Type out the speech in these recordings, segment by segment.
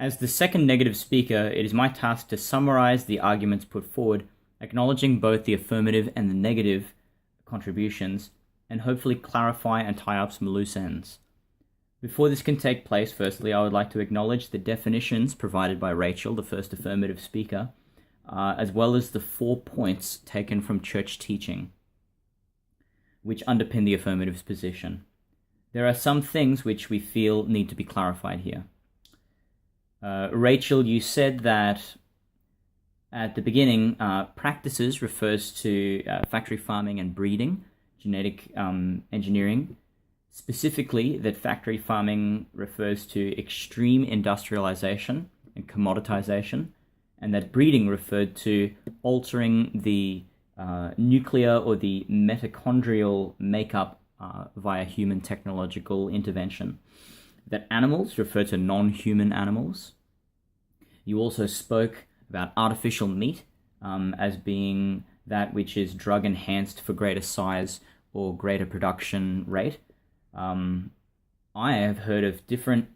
As the second negative speaker, it is my task to summarize the arguments put forward, acknowledging both the affirmative and the negative contributions, and hopefully clarify and tie up some loose ends. Before this can take place, firstly, I would like to acknowledge the definitions provided by Rachel, the first affirmative speaker, as well as the 4 points taken from church teaching, which underpin the affirmative's position. There are some things which we feel need to be clarified here. Rachel, you said that at the beginning, practices refers to factory farming and breeding, genetic engineering, specifically that factory farming refers to extreme industrialization and commoditization, and that breeding referred to altering the nuclear or the mitochondrial makeup via human technological intervention. That animals refer to non-human animals. You also spoke about artificial meat as being that which is drug enhanced for greater size or greater production rate. I have heard of different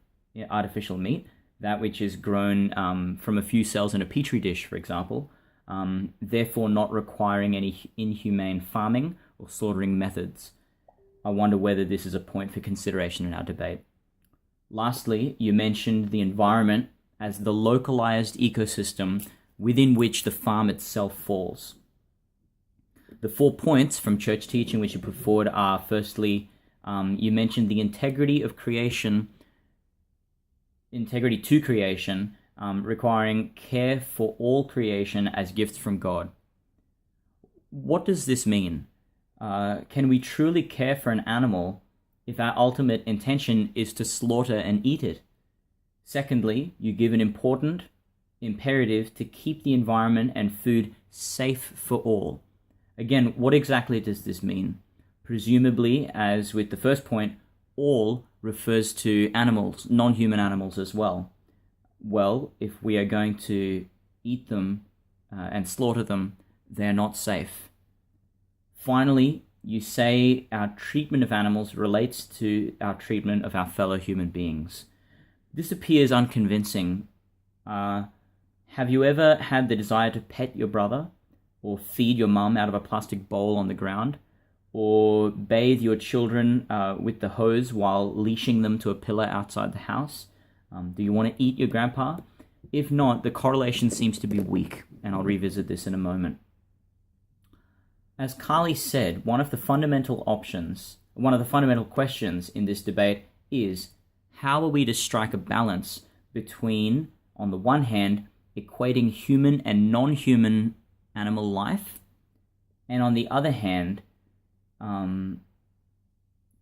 artificial meat, that which is grown from a few cells in a petri dish, for example, therefore not requiring any inhumane farming or slaughtering methods. I wonder whether this is a point for consideration in our debate. Lastly, you mentioned the environment as the localized ecosystem within which the farm itself falls. The 4 points from church teaching which you put forward are, firstly, you mentioned the integrity to creation, requiring care for all creation as gifts from God. What does this mean? Can we truly care for an animal if our ultimate intention is to slaughter and eat it? Secondly, you give an important imperative to keep the environment and food safe for all. Again, what exactly does this mean? Presumably, as with the first point, all refers to animals, non-human animals as well. Well, if we are going to eat them and slaughter them, they're not safe. Finally, you say our treatment of animals relates to our treatment of our fellow human beings. This appears unconvincing. Have you ever had the desire to pet your brother, or feed your mum out of a plastic bowl on the ground, or bathe your children with the hose while leashing them to a pillar outside the house? Do you want to eat your grandpa? If not, the correlation seems to be weak, and I'll revisit this in a moment. As Carly said, one of the fundamental questions in this debate is, how are we to strike a balance between, on the one hand, equating human and non-human animal life, and on the other hand,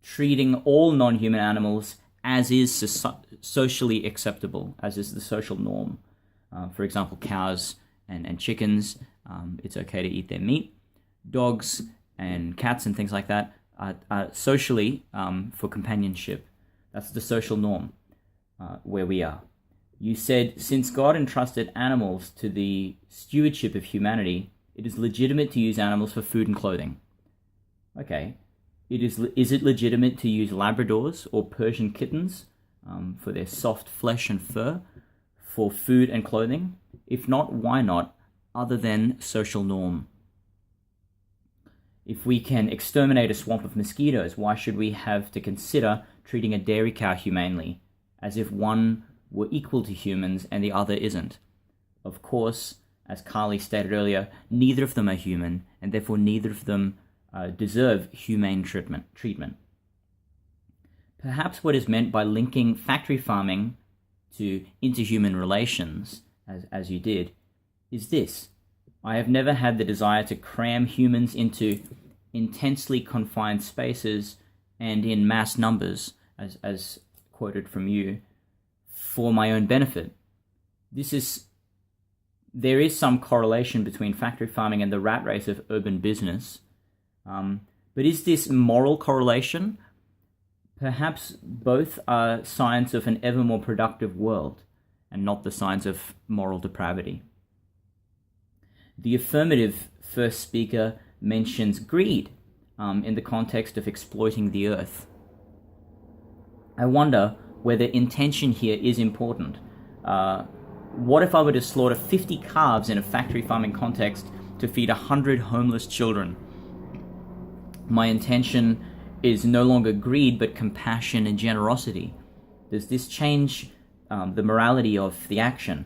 treating all non-human animals as is socially acceptable, as is the social norm. For example, cows and chickens, it's okay to eat their meat. Dogs and cats and things like that are socially for companionship. That's the social norm where we are. You said, since God entrusted animals to the stewardship of humanity, it is legitimate to use animals for food and clothing. Okay. Is it legitimate to use Labradors or Persian kittens for their soft flesh and fur for food and clothing? If not, why not, other than social norm? If we can exterminate a swamp of mosquitoes, why should we have to consider treating a dairy cow humanely, as if one were equal to humans and the other isn't? Of course, as Carly stated earlier, neither of them are human, and therefore neither of them deserve humane treatment. Perhaps what is meant by linking factory farming to interhuman relations, as you did, is this. I have never had the desire to cram humans into intensely confined spaces and in mass numbers, as quoted from you, for my own benefit. There is some correlation between factory farming and the rat race of urban business. But is this moral correlation? Perhaps both are signs of an ever more productive world, and not the signs of moral depravity. The affirmative first speaker mentions greed in the context of exploiting the earth. I wonder whether intention here is important. What if I were to slaughter 50 calves in a factory farming context to feed 100 homeless children? My intention is no longer greed, but compassion and generosity. Does this change the morality of the action?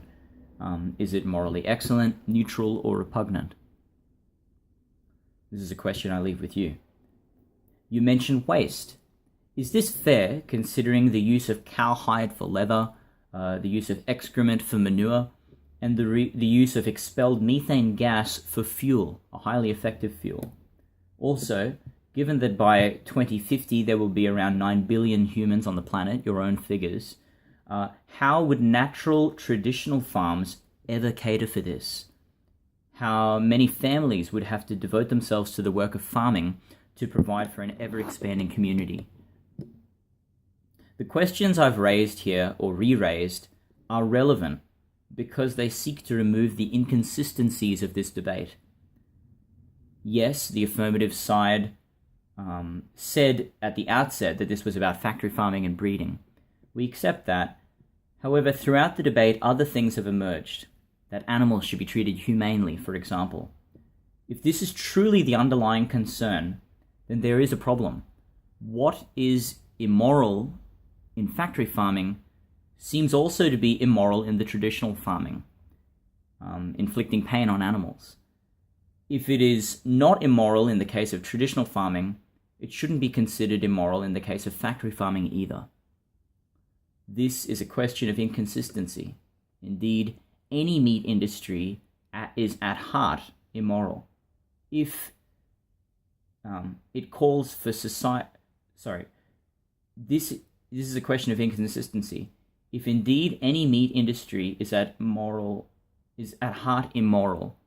Is it morally excellent, neutral, or repugnant? This is a question I leave with you. You mentioned waste. Is this fair, considering the use of cowhide for leather, the use of excrement for manure, and the use of expelled methane gas for fuel, a highly effective fuel? Also, given that by 2050 there will be around 9 billion humans on the planet, your own figures, how would natural traditional farms ever cater for this? How many families would have to devote themselves to the work of farming to provide for an ever-expanding community? The questions I've raised here, or re-raised, are relevant because they seek to remove the inconsistencies of this debate. Yes, the affirmative side said at the outset that this was about factory farming and breeding. We accept that. However, throughout the debate, other things have emerged. That animals should be treated humanely, for example. If this is truly the underlying concern, then there is a problem. What is immoral in factory farming seems also to be immoral in the traditional farming, inflicting pain on animals. If it is not immoral in the case of traditional farming, it shouldn't be considered immoral in the case of factory farming either. This is a question of inconsistency. Indeed, any meat industry is at heart immoral. If it calls for society... This is a question of inconsistency. If indeed any meat industry is at heart immoral,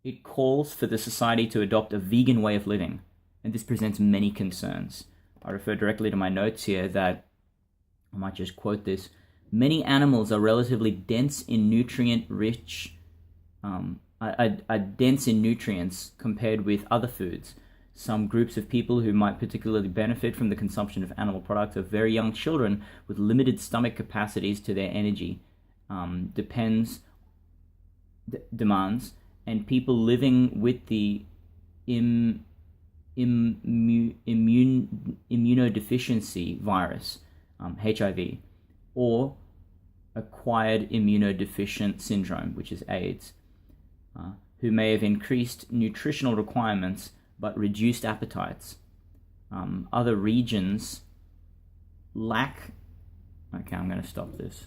it calls for the society to adopt a vegan way of living, and this presents many concerns. I refer directly to my notes here that, I might just quote this, many animals are relatively dense in nutrients compared with other foods. Some groups of people who might particularly benefit from the consumption of animal products are very young children with limited stomach capacities to their energy demands, and people living with the immunodeficiency virus, HIV, or acquired immunodeficient syndrome, which is AIDS, who may have increased nutritional requirements but reduced appetites. Other regions lack... Okay, I'm going to stop this.